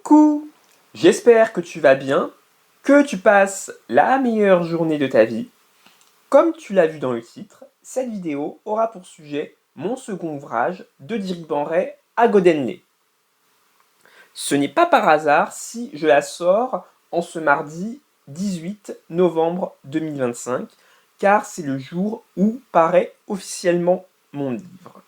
Coucou! J'espère que tu vas bien, que tu passes la meilleure journée de ta vie. Comme tu l'as vu dans le titre, cette vidéo aura pour sujet mon second ouvrage de Diribanray à Godenlé. Ce n'est pas par hasard si je la sors en ce mardi 18 novembre 2025, car c'est le jour où paraît officiellement mon livre.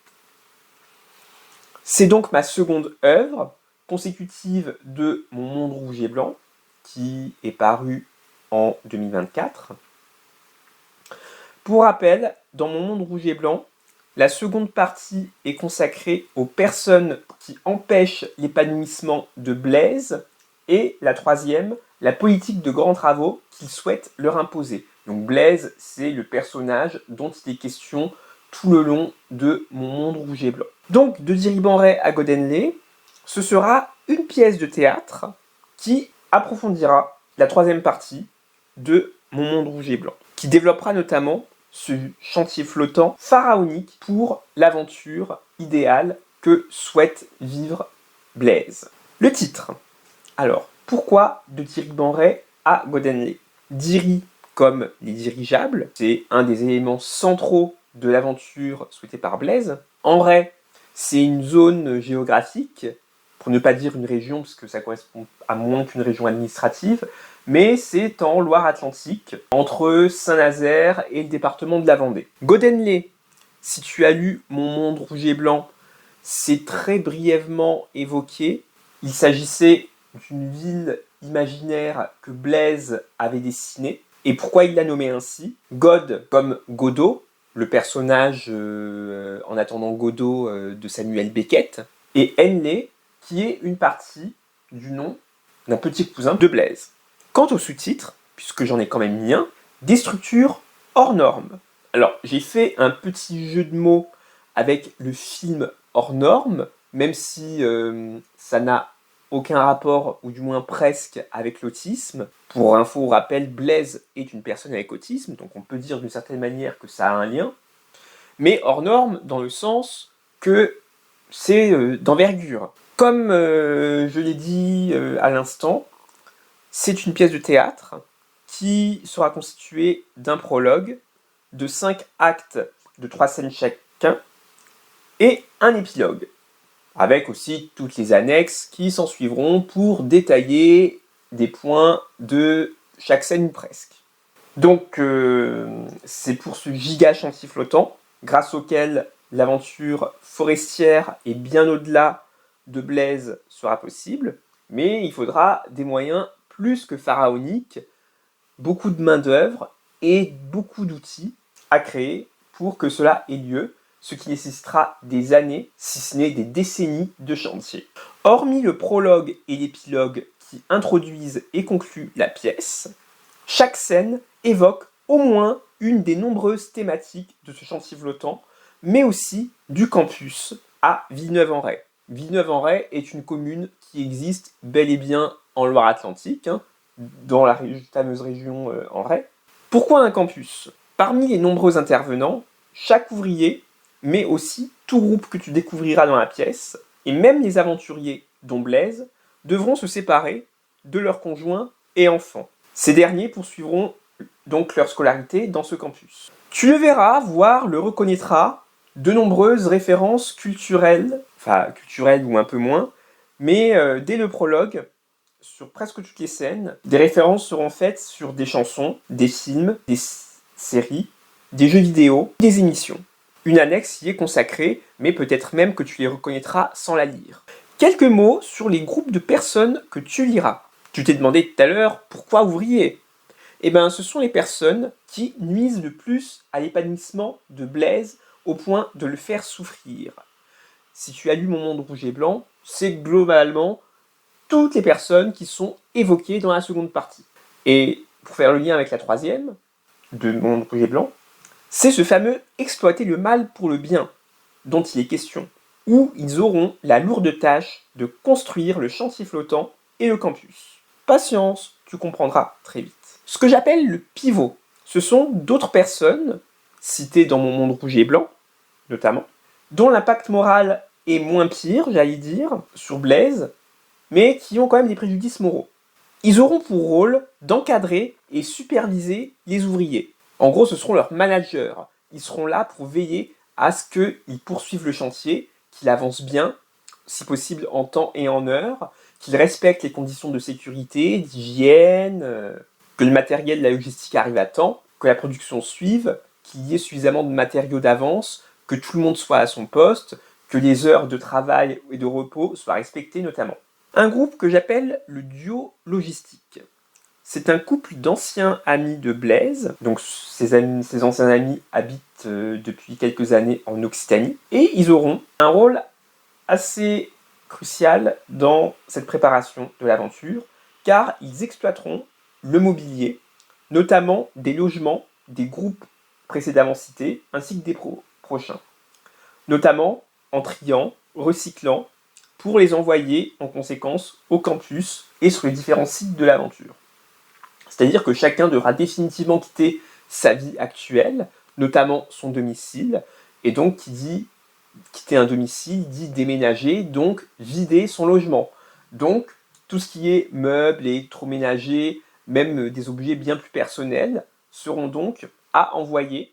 C'est donc ma seconde œuvre, consécutive de Mon monde rouge et blanc, qui est paru en 2024. Pour rappel, dans Mon monde rouge et blanc, la seconde partie est consacrée aux personnes qui empêchent l'épanouissement de Blaise, et la troisième, la politique de grands travaux qu'il souhaite leur imposer. Donc Blaise, c'est le personnage dont il est question tout le long de Mon monde rouge et blanc. Donc, de Diribanray à Godenlé, ce sera une pièce de théâtre qui approfondira la troisième partie de Mon monde rouge et blanc, qui développera notamment ce chantier flottant pharaonique pour l'aventure idéale que souhaite vivre Blaise. Le titre. Alors, pourquoi de Diribanray à Godenlé? Diri comme les dirigeables, c'est un des éléments centraux de l'aventure souhaitée par Blaise. En vrai, c'est une zone géographique, pour ne pas dire une région, parce que ça correspond à moins qu'une région administrative, mais c'est en Loire-Atlantique, entre Saint-Nazaire et le département de la Vendée. Godenlé, si tu as lu Mon monde rouge et blanc, c'est très brièvement évoqué. Il s'agissait d'une ville imaginaire que Blaise avait dessinée. Et pourquoi il l'a nommée ainsi? God comme Godot, le personnage En attendant Godot de Samuel Beckett, et Henley, qui est une partie du nom d'un petit cousin de Blaise. Quant au sous-titre, puisque j'en ai quand même mis un, des structures hors normes. Alors, j'ai fait un petit jeu de mots avec le film Hors normes, même si ça n'a aucun rapport, ou du moins presque, avec l'autisme. Pour info ou rappel, Blaise est une personne avec autisme, donc on peut dire d'une certaine manière que ça a un lien, mais hors norme dans le sens que c'est d'envergure. Comme je l'ai dit à l'instant, c'est une pièce de théâtre qui sera constituée d'un prologue, de 5 actes de 3 scènes chacun, et un épilogue, avec aussi toutes les annexes qui s'en suivront pour détailler des points de chaque scène ou presque. Donc c'est pour ce giga chantier flottant, grâce auquel l'aventure forestière et bien au-delà de Blaise sera possible, mais il faudra des moyens plus que pharaoniques, beaucoup de main-d'œuvre et beaucoup d'outils à créer pour que cela ait lieu, ce qui nécessitera des années, si ce n'est des décennies de chantier. Hormis le prologue et l'épilogue qui introduisent et concluent la pièce, chaque scène évoque au moins une des nombreuses thématiques de ce chantier flottant, mais aussi du campus à Villeneuve-en-Ré. Villeneuve-en-Ré est une commune qui existe bel et bien en Loire-Atlantique, dans la fameuse région en Ré. Pourquoi un campus? Parmi les nombreux intervenants, chaque ouvrier, mais aussi tout groupe que tu découvriras dans la pièce, et même les aventuriers, dont Blaise, devront se séparer de leurs conjoints et enfants. Ces derniers poursuivront donc leur scolarité dans ce campus. Tu le verras, voire le reconnaîtras, de nombreuses références culturelles, enfin culturelles ou un peu moins, mais dès le prologue, sur presque toutes les scènes, des références seront faites sur des chansons, des films, des séries, des jeux vidéo, des émissions. Une annexe y est consacrée, mais peut-être même que tu les reconnaîtras sans la lire. Quelques mots sur les groupes de personnes que tu liras. Tu t'es demandé tout à l'heure, pourquoi ouvrier? Eh bien, ce sont les personnes qui nuisent le plus à l'épanouissement de Blaise au point de le faire souffrir. Si tu as lu Mon monde rouge et blanc, c'est globalement toutes les personnes qui sont évoquées dans la seconde partie. Et pour faire le lien avec la troisième, de Mon monde rouge et blanc, c'est ce fameux exploiter le mal pour le bien dont il est question, où ils auront la lourde tâche de construire le chantier flottant et le campus. Patience, tu comprendras très vite. Ce que j'appelle le pivot, ce sont d'autres personnes, citées dans Mon monde rouge et blanc, notamment, dont l'impact moral est moins pire, j'allais dire, sur Blaise, mais qui ont quand même des préjudices moraux. Ils auront pour rôle d'encadrer et superviser les ouvriers. En gros, ce seront leurs managers. Ils seront là pour veiller à ce qu'ils poursuivent le chantier, qu'il avance bien, si possible en temps et en heure, qu'il respecte les conditions de sécurité, d'hygiène, que le matériel de la logistique arrive à temps, que la production suive, qu'il y ait suffisamment de matériaux d'avance, que tout le monde soit à son poste, que les heures de travail et de repos soient respectées notamment. Un groupe que j'appelle le duo logistique. C'est un couple d'anciens amis de Blaise, donc ces anciens amis habitent depuis quelques années en Occitanie, et ils auront un rôle assez crucial dans cette préparation de l'aventure, car ils exploiteront le mobilier, notamment des logements des groupes précédemment cités, ainsi que des prochains, notamment en triant, recyclant, pour les envoyer en conséquence au campus et sur les différents sites de l'aventure. C'est-à-dire que chacun devra définitivement quitter sa vie actuelle, notamment son domicile, et donc qui dit quitter un domicile dit déménager, donc vider son logement. Donc tout ce qui est meubles, électroménagers, même des objets bien plus personnels, seront donc à envoyer.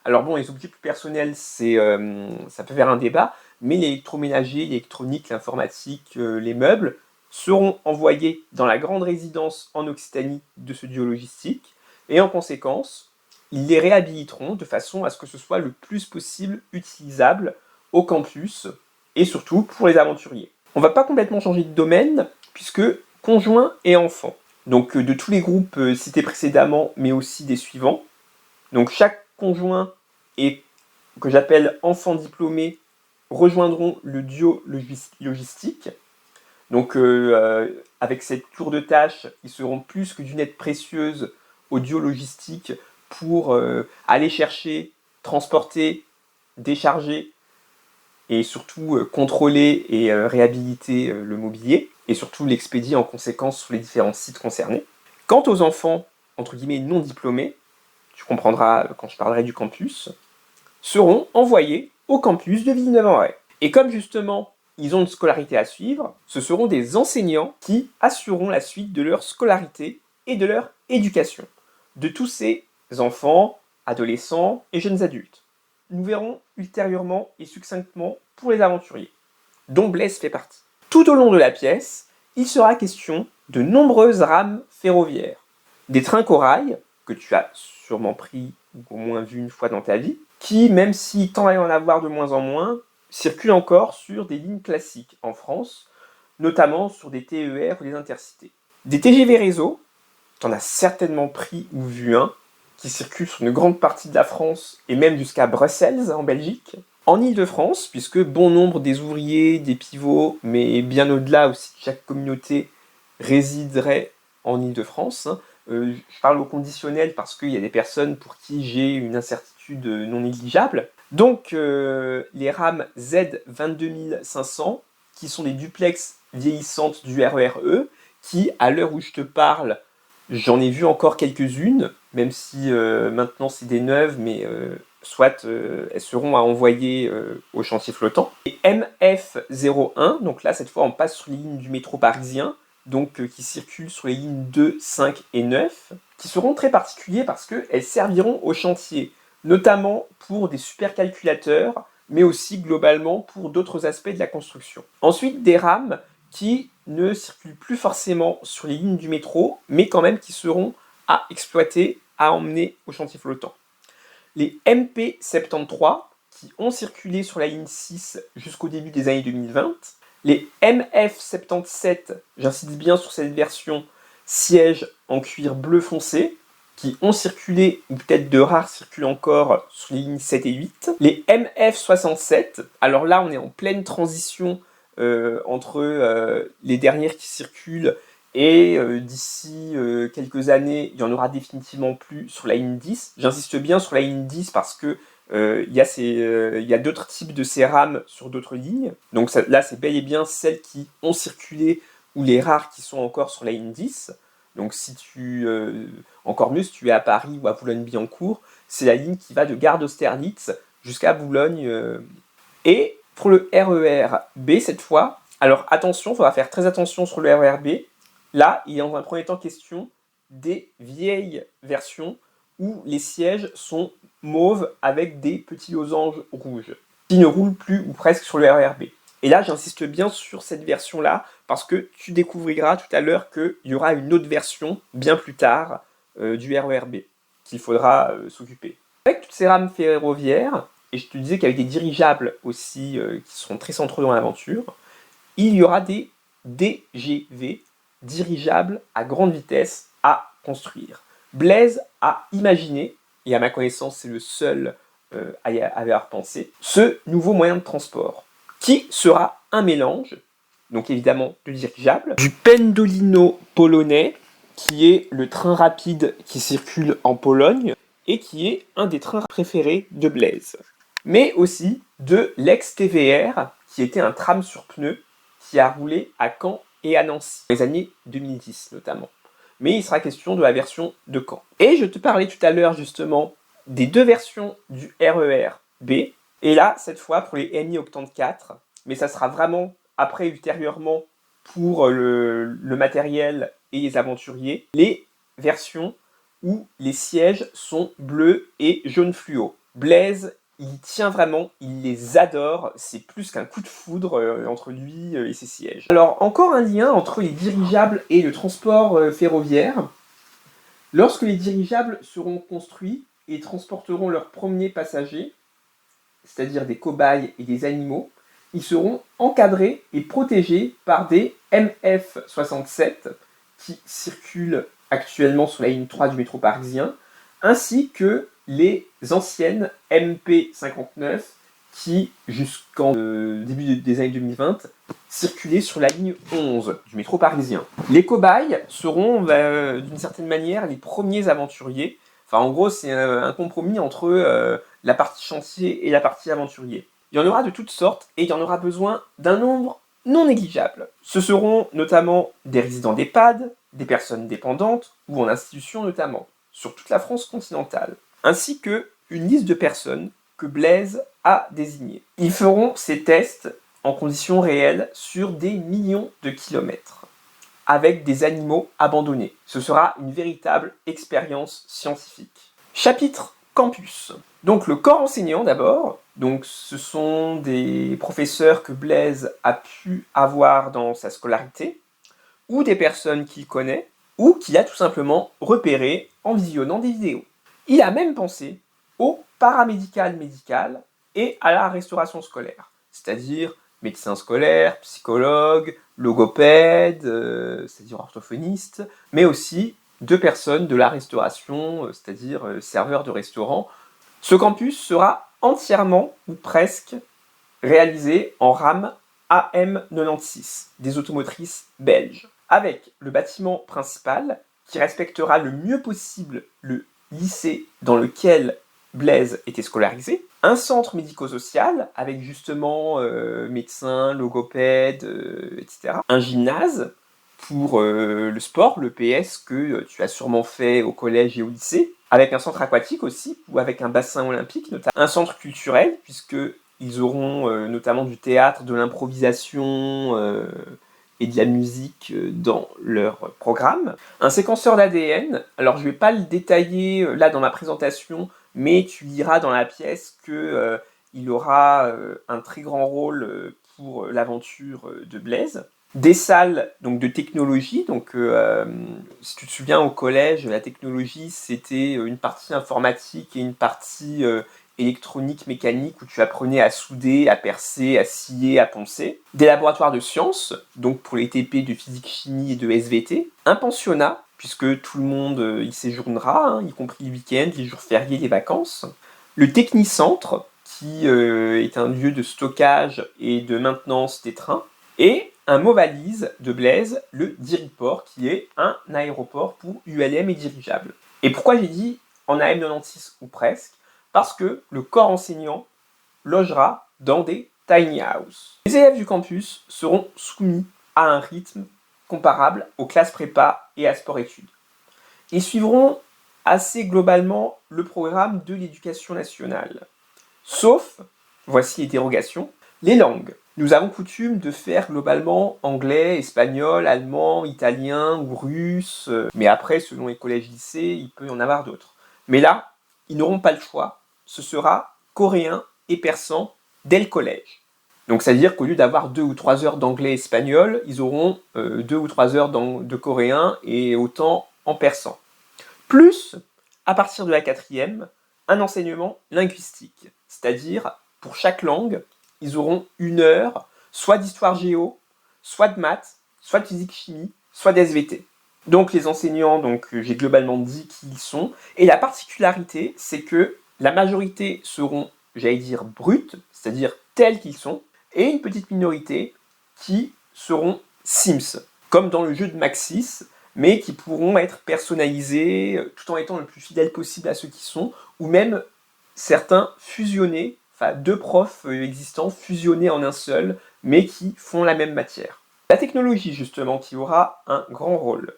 Alors bon, les objets plus personnels, ça peut faire un débat, mais l'électroménager, l'électronique, l'informatique, les meubles seront envoyés dans la grande résidence en Occitanie de ce duo logistique, et en conséquence, ils les réhabiliteront de façon à ce que ce soit le plus possible utilisable au campus, et surtout pour les aventuriers. On va pas complètement changer de domaine, puisque conjoints et enfants. Donc de tous les groupes cités précédemment, mais aussi des suivants. Donc chaque conjoint et que j'appelle enfants diplômés rejoindront le duo logistique. Donc avec cette tour de tâche, ils seront plus que d'une aide précieuse au duo logistique pour aller chercher, transporter, décharger et surtout contrôler et réhabiliter le mobilier et surtout l'expédier en conséquence sur les différents sites concernés. Quant aux enfants, entre guillemets, non diplômés, tu comprendras quand je parlerai du campus, seront envoyés au campus de Villeneuve-en-Ré. Et comme justement, ils ont une scolarité à suivre, ce seront des enseignants qui assureront la suite de leur scolarité et de leur éducation, de tous ces enfants, adolescents et jeunes adultes. Nous verrons ultérieurement et succinctement pour les aventuriers, dont Blaise fait partie. Tout au long de la pièce, il sera question de nombreuses rames ferroviaires, des trains corail, que tu as sûrement pris ou au moins vu une fois dans ta vie, qui, même s'il tend à y en avoir de moins en moins, circulent encore sur des lignes classiques en France, notamment sur des TER ou des intercités. Des TGV réseau, tu en as certainement pris ou vu un, qui circule sur une grande partie de la France et même jusqu'à Bruxelles en Belgique. En Île-de-France, puisque bon nombre des ouvriers, des pivots, mais bien au-delà aussi, chaque communauté résiderait en Île-de-France. Je parle au conditionnel parce qu'il y a des personnes pour qui j'ai une incertitude non négligeable. Donc les rames Z 22500, qui sont des duplex vieillissantes du RER E, qui, à l'heure où je te parle, j'en ai vu encore quelques-unes, même si maintenant c'est des neuves, mais soit elles seront à envoyer au chantier flottant. Et MF01, donc là cette fois on passe sur les lignes du métro parisien, donc qui circulent sur les lignes 2, 5 et 9, qui seront très particuliers parce qu'elles serviront au chantier, notamment pour des supercalculateurs, mais aussi globalement pour d'autres aspects de la construction. Ensuite, des rames qui ne circulent plus forcément sur les lignes du métro, mais quand même qui seront à exploiter, à emmener au chantier flottant. Les MP73, qui ont circulé sur la ligne 6 jusqu'au début des années 2020, les MF77, j'insiste bien sur cette version, sièges en cuir bleu foncé, qui ont circulé, ou peut-être de rares circulent encore, sur les lignes 7 et 8. Les MF67, alors là on est en pleine transition entre les dernières qui circulent et d'ici quelques années, il n'y en aura définitivement plus sur la ligne 10. J'insiste bien sur la ligne 10 parce que il y a d'autres types de ces rames sur d'autres lignes. Donc là, c'est bel et bien celles qui ont circulé ou les rares qui sont encore sur la ligne 10. Donc encore mieux si tu es à Paris ou à Boulogne-Billancourt, c'est la ligne qui va de gare d'Austerlitz jusqu'à Boulogne. Et pour le RER B, cette fois, Alors attention, il faudra faire très attention sur le RER B. Là, il est dans un premier temps question des vieilles versions où les sièges sont mauves avec des petits losanges rouges, qui ne roulent plus ou presque sur le RER B. Et là, j'insiste bien sur cette version-là, parce que tu découvriras tout à l'heure qu'il y aura une autre version, bien plus tard, du RER B, qu'il faudra s'occuper. Avec toutes ces rames ferroviaires, et je te disais qu'avec des dirigeables aussi, qui seront très centraux dans l'aventure, il y aura des DGV, dirigeables à grande vitesse, à construire. Blaise a imaginé, et à ma connaissance c'est le seul à y avoir pensé, ce nouveau moyen de transport, qui sera un mélange, donc évidemment de dirigeable, du Pendolino polonais, qui est le train rapide qui circule en Pologne, et qui est un des trains préférés de Blaise. Mais aussi de l'ex-TVR, qui était un tram sur pneus, qui a roulé à Caen et à Nancy, dans les années 2010 notamment. Mais il sera question de la version de Caen. Et je te parlais tout à l'heure justement des deux versions du RER B, et là, cette fois, pour les Mi Octante 4, mais ça sera vraiment après, ultérieurement, pour le matériel et les aventuriers, les versions où les sièges sont bleus et jaune fluo. Blaise, il tient vraiment, il les adore, c'est plus qu'un coup de foudre entre lui et ses sièges. Alors, encore un lien entre les dirigeables et le transport ferroviaire. Lorsque les dirigeables seront construits et transporteront leurs premiers passagers, c'est-à-dire des cobayes et des animaux, ils seront encadrés et protégés par des MF67 qui circulent actuellement sur la ligne 3 du métro parisien, ainsi que les anciennes MP59 qui, jusqu'en début des années 2020, circulaient sur la ligne 11 du métro parisien. Les cobayes seront, d'une certaine manière, les premiers aventuriers. Enfin, en gros, c'est un compromis entre la partie chantier et la partie aventurier. Il y en aura de toutes sortes et il y en aura besoin d'un nombre non négligeable. Ce seront notamment des résidents d'EHPAD, des personnes dépendantes ou en institution notamment, sur toute la France continentale, ainsi que une liste de personnes que Blaise a désignées. Ils feront ces tests en conditions réelles sur des millions de kilomètres, avec des animaux abandonnés. Ce sera une véritable expérience scientifique. Chapitre Campus. Donc le corps enseignant d'abord, donc ce sont des professeurs que Blaise a pu avoir dans sa scolarité, ou des personnes qu'il connaît, ou qu'il a tout simplement repérées en visionnant des vidéos. Il a même pensé au paramédical médical et à la restauration scolaire, c'est-à-dire médecin scolaire, psychologue, logopède, c'est-à-dire orthophoniste, mais aussi de personnes de la restauration, c'est-à-dire serveurs de restaurant. Ce campus sera entièrement, ou presque, réalisé en RAM AM96, des automotrices belges, avec le bâtiment principal qui respectera le mieux possible le lycée dans lequel Blaise était scolarisé, un centre médico-social avec justement médecins, logopèdes, etc. Un gymnase pour le sport, le PS que tu as sûrement fait au collège et au lycée, avec un centre aquatique aussi, ou avec un bassin olympique notamment, un centre culturel, puisqu'ils auront notamment du théâtre, de l'improvisation et de la musique dans leur programme. Un séquenceur d'ADN, alors je ne vais pas le détailler là dans ma présentation, mais tu liras dans la pièce qu'il aura un très grand rôle pour l'aventure de Blaise. Des salles donc, de technologie, donc si tu te souviens au collège, la technologie c'était une partie informatique et une partie électronique, mécanique, où tu apprenais à souder, à percer, à scier, à poncer. Des laboratoires de sciences, donc pour les TP de physique, chimie et de SVT. Un pensionnat, puisque tout le monde y séjournera, y compris les week-ends, les jours fériés, les vacances. Le technicentre, qui est un lieu de stockage et de maintenance des trains. Et un mot-valise de Blaise, le Diriport, qui est un aéroport pour ULM et dirigeables. Et pourquoi j'ai dit en AM96 ou presque? Parce que le corps enseignant logera dans des tiny house. Les élèves du campus seront soumis à un rythme comparable aux classes prépa et à sport-études. Ils suivront assez globalement le programme de l'éducation nationale. Sauf, voici les dérogations, les langues. Nous avons coutume de faire globalement anglais, espagnol, allemand, italien ou russe, mais après, selon les collèges-lycées, il peut y en avoir d'autres. Mais là, ils n'auront pas le choix, ce sera coréen et persan dès le collège. Donc c'est-à-dire qu'au lieu d'avoir 2 ou 3 heures d'anglais et espagnol, ils auront 2 ou 3 heures de coréen et autant en persan. Plus, à partir de la 4e, un enseignement linguistique, c'est-à-dire pour chaque langue, ils auront 1 heure, soit d'histoire géo, soit de maths, soit de physique chimie, soit d'SVT. Donc les enseignants, j'ai globalement dit qui ils sont, et la particularité, c'est que la majorité seront, j'allais dire, bruts, c'est-à-dire tels qu'ils sont, et une petite minorité qui seront Sims, comme dans le jeu de Maxis, mais qui pourront être personnalisés tout en étant le plus fidèle possible à ceux qui sont, ou même certains fusionnés, enfin 2 profs existants fusionnés en un seul, mais qui font la même matière. La technologie, justement, qui aura un grand rôle.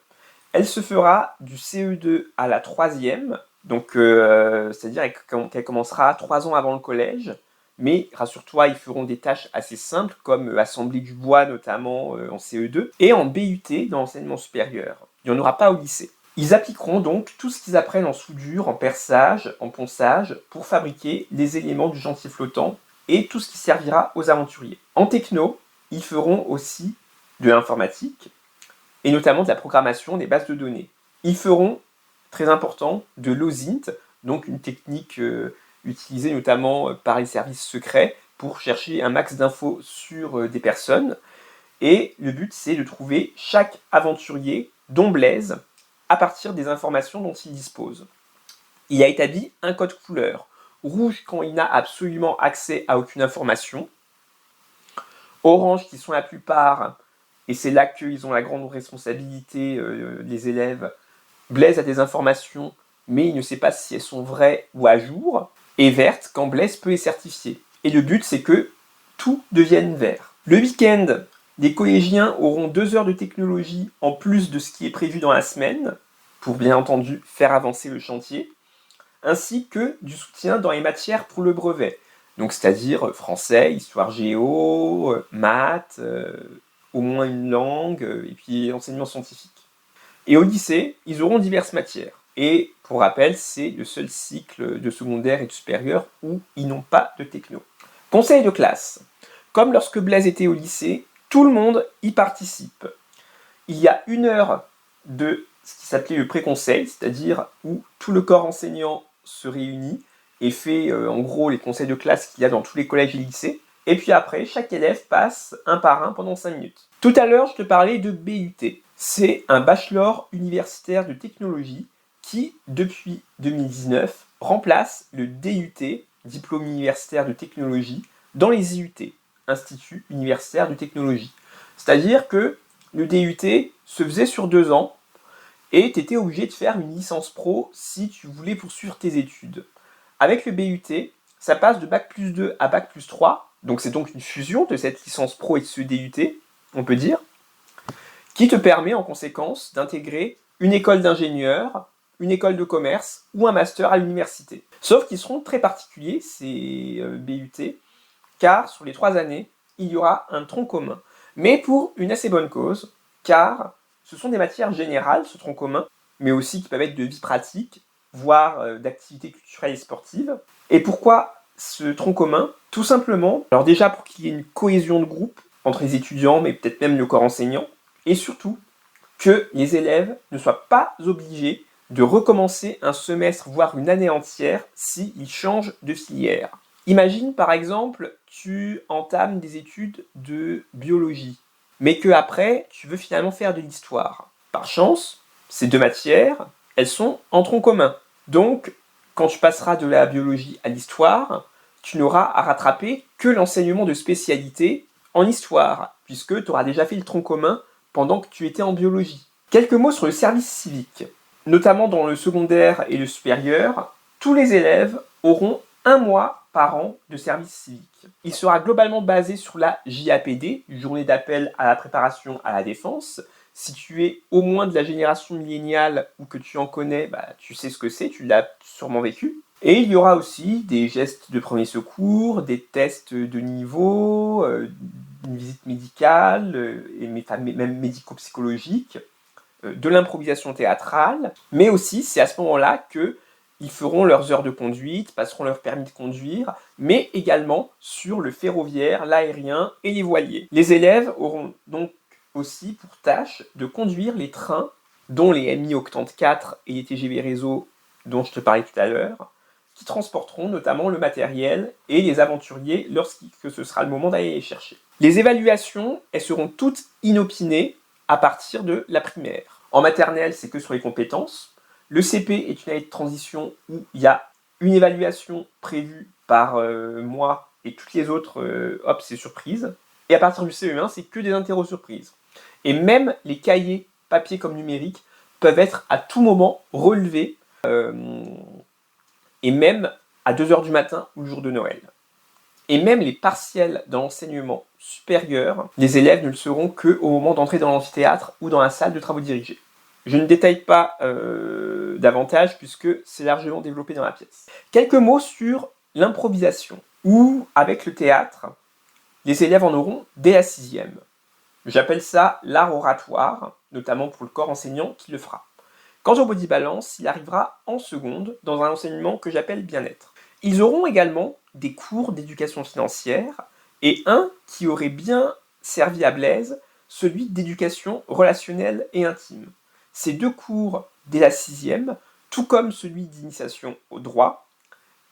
Elle se fera du CE2 à la 3e, donc c'est-à-dire qu'elle commencera 3 ans avant le collège, mais rassure-toi, ils feront des tâches assez simples, comme assembler du bois notamment en CE2, et en BUT dans l'enseignement supérieur. Il n'y en aura pas au lycée. Ils appliqueront donc tout ce qu'ils apprennent en soudure, en perçage, en ponçage, pour fabriquer les éléments du chantier flottant et tout ce qui servira aux aventuriers. En techno, ils feront aussi de l'informatique, et notamment de la programmation des bases de données. Ils feront, très important, de l'OSINT, donc une technique utilisée notamment par les services secrets pour chercher un max d'infos sur des personnes. Et le but, c'est de trouver chaque aventurier, dont Blaise, à partir des informations dont il dispose. Il a établi un code couleur. Rouge quand il n'a absolument accès à aucune information. Orange qui sont la plupart, et c'est là qu'ils ont la grande responsabilité, les élèves, Blaise a des informations, mais il ne sait pas si elles sont vraies ou à jour. Et verte quand Blaise peut les certifier. Et le but, c'est que tout devienne vert. Le week-end, les collégiens auront 2 heures de technologie en plus de ce qui est prévu dans la semaine, pour bien entendu faire avancer le chantier, ainsi que du soutien dans les matières pour le brevet. Donc c'est-à-dire français, histoire géo, maths, au moins une langue, et puis enseignement scientifique. Et au lycée, ils auront diverses matières. Et pour rappel, c'est le seul cycle de secondaire et de supérieur où ils n'ont pas de techno. Conseil de classe. Comme lorsque Blaise était au lycée, tout le monde y participe. Il y a 1 heure de ce qui s'appelait le pré-conseil, c'est-à-dire où tout le corps enseignant se réunit et fait en gros les conseils de classe qu'il y a dans tous les collèges et lycées. Et puis après, chaque élève passe un par un pendant 5 minutes. Tout à l'heure, je te parlais de BUT. C'est un bachelor universitaire de technologie qui, depuis 2019, remplace le DUT, diplôme universitaire de technologie, dans les IUT, Institut universitaire de technologie. C'est-à-dire que le DUT se faisait sur 2 ans, et tu étais obligé de faire une licence pro si tu voulais poursuivre tes études. Avec le BUT, ça passe de Bac+2 à Bac+3, donc c'est donc une fusion de cette licence pro et de ce DUT, on peut dire, qui te permet en conséquence d'intégrer une école d'ingénieur, une école de commerce ou un master à l'université. Sauf qu'ils seront très particuliers, ces BUT, car sur les 3 années, il y aura un tronc commun. Mais pour une assez bonne cause, car ce sont des matières générales, ce tronc commun, mais aussi qui peuvent être de vie pratique, voire d'activités culturelles et sportives. Et pourquoi ce tronc commun? Tout simplement, alors déjà pour qu'il y ait une cohésion de groupe entre les étudiants, mais peut-être même le corps enseignant, et surtout que les élèves ne soient pas obligés de recommencer un semestre, voire une année entière, s'ils changent de filière. Imagine par exemple, tu entames des études de biologie, mais que après tu veux finalement faire de l'histoire. Par chance, ces 2 matières, elles sont en tronc commun. Donc, quand tu passeras de la biologie à l'histoire, tu n'auras à rattraper que l'enseignement de spécialité en histoire, puisque tu auras déjà fait le tronc commun pendant que tu étais en biologie. Quelques mots sur le service civique. Notamment dans le secondaire et le supérieur, tous les élèves auront 1 mois par an de service civique. Il sera globalement basé sur la JAPD, Journée d'appel à la préparation à la défense. Si tu es au moins de la génération milléniale ou que tu en connais, tu sais ce que c'est, tu l'as sûrement vécu. Et il y aura aussi des gestes de premier secours, des tests de niveau, une visite médicale, même médico-psychologique, de l'improvisation théâtrale, mais aussi c'est à ce moment-là qu'ils feront leurs heures de conduite, passeront leur permis de conduire, mais également sur le ferroviaire, l'aérien et les voiliers. Les élèves auront donc aussi pour tâche de conduire les trains, dont les MI Octante 4 et les TGV Réseau dont je te parlais tout à l'heure, qui transporteront notamment le matériel et les aventuriers lorsque ce sera le moment d'aller les chercher. Les évaluations, elles seront toutes inopinées à partir de la primaire. En maternelle, c'est que sur les compétences. Le CP est une année de transition où il y a une évaluation prévue par mois et toutes les autres, hop, c'est surprise. Et à partir du CE1, c'est que des interro-surprises. Et même les cahiers, papier comme numérique, peuvent être à tout moment relevés, et même à 2h du matin ou le jour de Noël. Et même les partiels dans l'enseignement supérieur, les élèves ne le seront qu'au moment d'entrer dans l'amphithéâtre ou dans la salle de travaux dirigés. Je ne détaille pas davantage puisque c'est largement développé dans la pièce. Quelques mots sur l'improvisation, où avec le théâtre, les élèves en auront dès la 6e. J'appelle ça l'art oratoire, notamment pour le corps enseignant qui le fera. Quant au body balance, il arrivera en seconde dans un enseignement que j'appelle bien-être. Ils auront également des cours d'éducation financière et un qui aurait bien servi à Blaise, celui d'éducation relationnelle et intime. Ces deux cours dès la 6e, tout comme celui d'initiation au droit,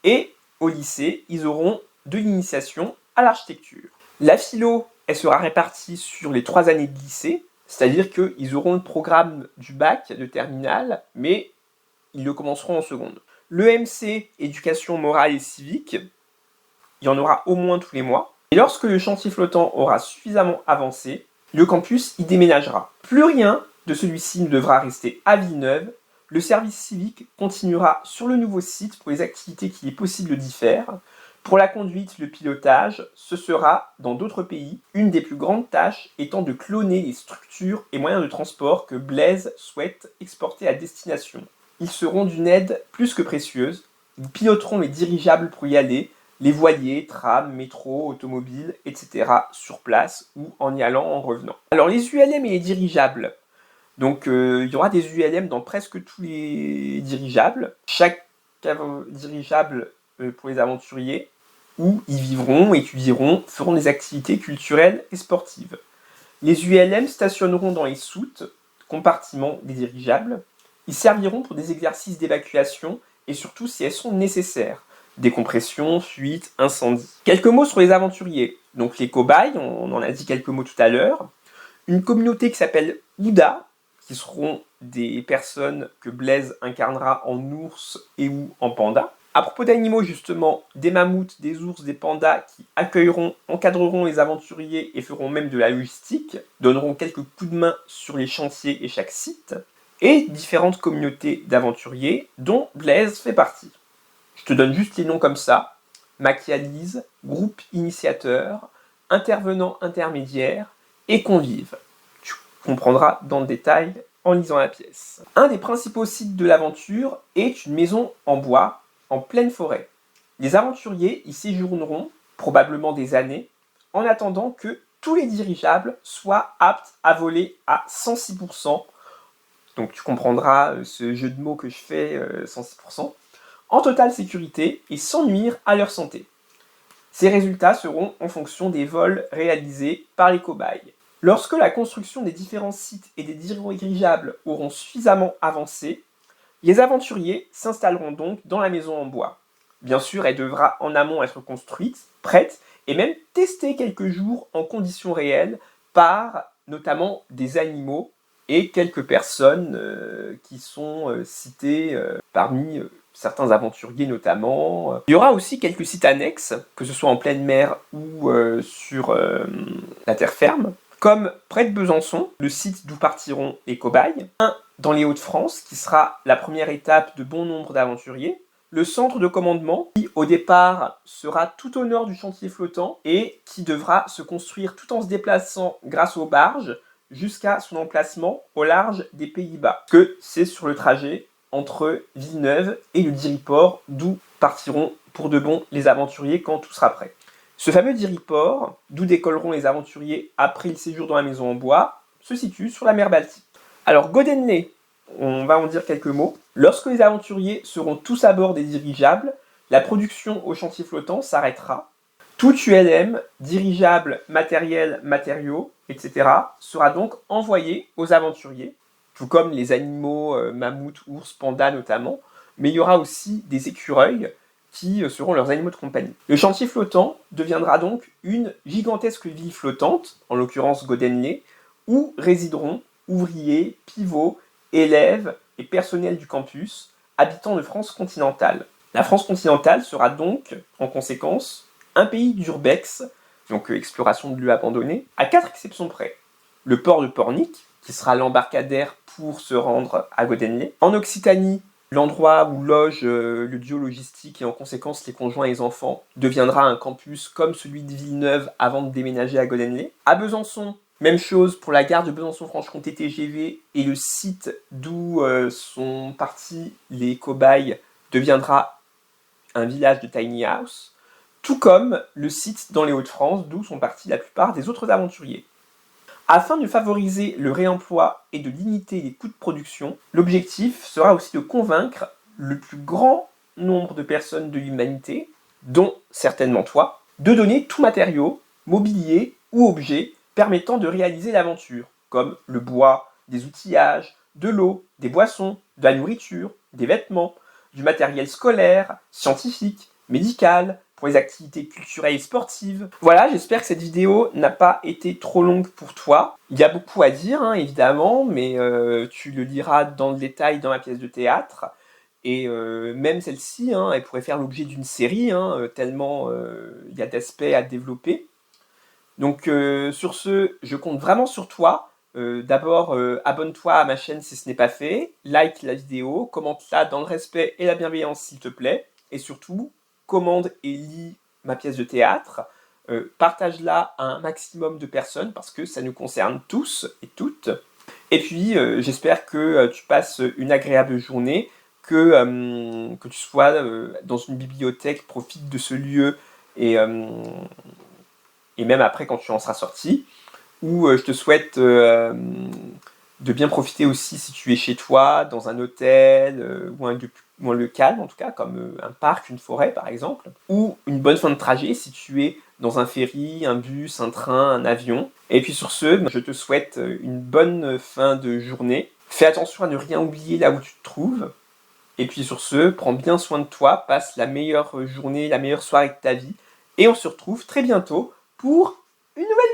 et au lycée, ils auront de l'initiation à l'architecture. La philo, elle sera répartie sur les 3 années de lycée, c'est-à-dire qu'ils auront le programme du bac de terminale, mais ils le commenceront en seconde. L'EMC, éducation morale et civique, il y en aura au moins tous les mois. Et lorsque le chantier flottant aura suffisamment avancé, le campus y déménagera. Plus rien de celui-ci ne devra rester à Villeneuve. Le service civique continuera sur le nouveau site pour les activités qu'il est possible d'y faire. Pour la conduite, le pilotage, ce sera, dans d'autres pays, une des plus grandes tâches étant de cloner les structures et moyens de transport que Blaise souhaite exporter à destination. Ils seront d'une aide plus que précieuse. Ils piloteront les dirigeables pour y aller, les voiliers, trams, métros, automobiles, etc. sur place ou en y allant, en revenant. Alors les ULM et les dirigeables. Donc il y aura des ULM dans presque tous les dirigeables. Chaque dirigeable pour les aventuriers, où ils vivront, étudieront, feront des activités culturelles et sportives. Les ULM stationneront dans les soutes, compartiments des dirigeables. Ils serviront pour des exercices d'évacuation et surtout si elles sont nécessaires. Décompression, fuite, incendie. Quelques mots sur les aventuriers. Donc les cobayes, on en a dit quelques mots tout à l'heure. Une communauté qui s'appelle Ouda, qui seront des personnes que Blaise incarnera en ours et ou en panda. À propos d'animaux justement, des mammouths, des ours, des pandas qui accueilleront, encadreront les aventuriers et feront même de la logistique, donneront quelques coups de main sur les chantiers et chaque site, et différentes communautés d'aventuriers dont Blaise fait partie. Je te donne juste les noms comme ça: Machialise, groupe initiateur, intervenant intermédiaire et convive. Tu comprendras dans le détail en lisant la pièce. Un des principaux sites de l'aventure est une maison en bois, en pleine forêt. Les aventuriers y séjourneront, probablement des années, en attendant que tous les dirigeables soient aptes à voler à 106%. Donc tu comprendras ce jeu de mots que je fais, 106%, en totale sécurité et sans nuire à leur santé. Ces résultats seront en fonction des vols réalisés par les cobayes. Lorsque la construction des différents sites et des dirigeables auront suffisamment avancé, les aventuriers s'installeront donc dans la maison en bois. Bien sûr, elle devra en amont être construite, prête, et même testée quelques jours en conditions réelles par notamment des animaux et quelques personnes qui sont citées parmi certains aventuriers notamment. Il y aura aussi quelques sites annexes, que ce soit en pleine mer ou sur la terre ferme, comme près de Besançon, le site d'où partiront les cobayes, un dans les Hauts-de-France, qui sera la première étape de bon nombre d'aventuriers, le centre de commandement, qui au départ sera tout au nord du chantier flottant et qui devra se construire tout en se déplaçant grâce aux barges jusqu'à son emplacement au large des Pays-Bas, que c'est sur le trajet entre Villeneuve et le Diriport, d'où partiront pour de bon les aventuriers quand tout sera prêt. Ce fameux Diriport, d'où décolleront les aventuriers après le séjour dans la maison en bois, se situe sur la mer Baltique. Alors Godenlé, on va en dire quelques mots. Lorsque les aventuriers seront tous à bord des dirigeables, la production au chantier flottant s'arrêtera. Tout ULM, dirigeables, matériel, matériaux, etc. sera donc envoyé aux aventuriers, tout comme les animaux, mammouths, ours, pandas notamment, mais il y aura aussi des écureuils qui seront leurs animaux de compagnie. Le chantier flottant deviendra donc une gigantesque ville flottante, en l'occurrence Godenlé, où résideront ouvriers, pivots, élèves et personnels du campus, habitants de France continentale. La France continentale sera donc, en conséquence, un pays d'urbex, donc exploration de lieux abandonnés, à 4 exceptions près. Le port de Pornic, qui sera l'embarcadère pour se rendre à Godenlé. En Occitanie, l'endroit où loge le duo logistique et en conséquence les conjoints et les enfants deviendra un campus comme celui de Villeneuve avant de déménager à Godenlé. À Besançon, même chose pour la gare de Besançon-Franche-Comté TGV et le site d'où sont partis les cobayes deviendra un village de tiny house, tout comme le site dans les Hauts-de-France d'où sont partis la plupart des autres aventuriers. Afin de favoriser le réemploi et de limiter les coûts de production, l'objectif sera aussi de convaincre le plus grand nombre de personnes de l'humanité, dont certainement toi, de donner tout matériau, mobilier ou objet permettant de réaliser l'aventure, comme le bois, des outillages, de l'eau, des boissons, de la nourriture, des vêtements, du matériel scolaire, scientifique, médical, pour les activités culturelles et sportives. Voilà, j'espère que cette vidéo n'a pas été trop longue pour toi. Il y a beaucoup à dire, hein, évidemment, mais tu le liras dans le détail dans ma pièce de théâtre. Et même celle-ci, hein, elle pourrait faire l'objet d'une série, hein, tellement il y a d'aspects à développer. Donc sur ce, je compte vraiment sur toi. D'abord, abonne-toi à ma chaîne si ce n'est pas fait, like la vidéo, commente-la dans le respect et la bienveillance s'il te plaît, et surtout, commande et lis ma pièce de théâtre, partage-la à un maximum de personnes parce que ça nous concerne tous et toutes. Et puis, j'espère que tu passes une agréable journée, que tu sois dans une bibliothèque, profite de ce lieu et même après quand tu en seras sorti. Ou je te souhaite de bien profiter aussi si tu es chez toi, dans un hôtel, ou un lieu calme en tout cas, comme un parc, une forêt par exemple. Ou une bonne fin de trajet si tu es dans un ferry, un bus, un train, un avion. Et puis sur ce, je te souhaite une bonne fin de journée. Fais attention à ne rien oublier là où tu te trouves. Et puis sur ce, prends bien soin de toi, passe la meilleure journée, la meilleure soirée de ta vie. Et on se retrouve très bientôt pour une nouvelle